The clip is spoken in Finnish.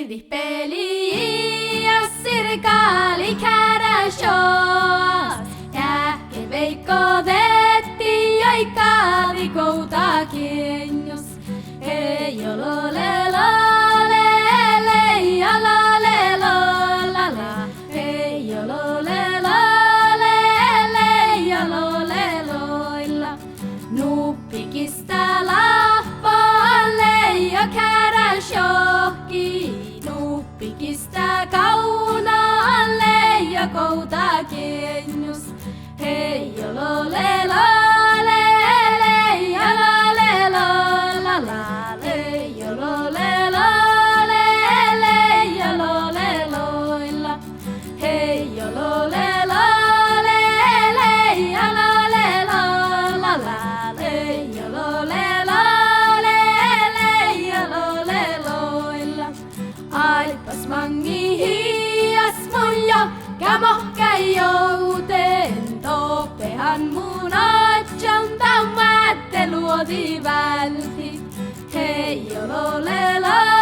Pidi peli ja sirkali käräsjoas. Kähken veikko vetti joi kaavi kouta kienjus. Hei jolo le la le le ja la le la la la. Hei jolo le la le le ja lo le loilla. Nuppikista lappalle ja käräsjohki. Nuppikista kaunaalle ja kouta kienjus. Hei jolo le la le le ja la le la la la. Hei jolo le la le le ja lo le loilla. Hei jolo le la le le ja la le la la la. Hei jolo le la le le ja lo le loilla. Aipas mangi hias mun jo, kämohkäi jouten. Topehan mun atjan tämän luoti välti. Hei jolo le la.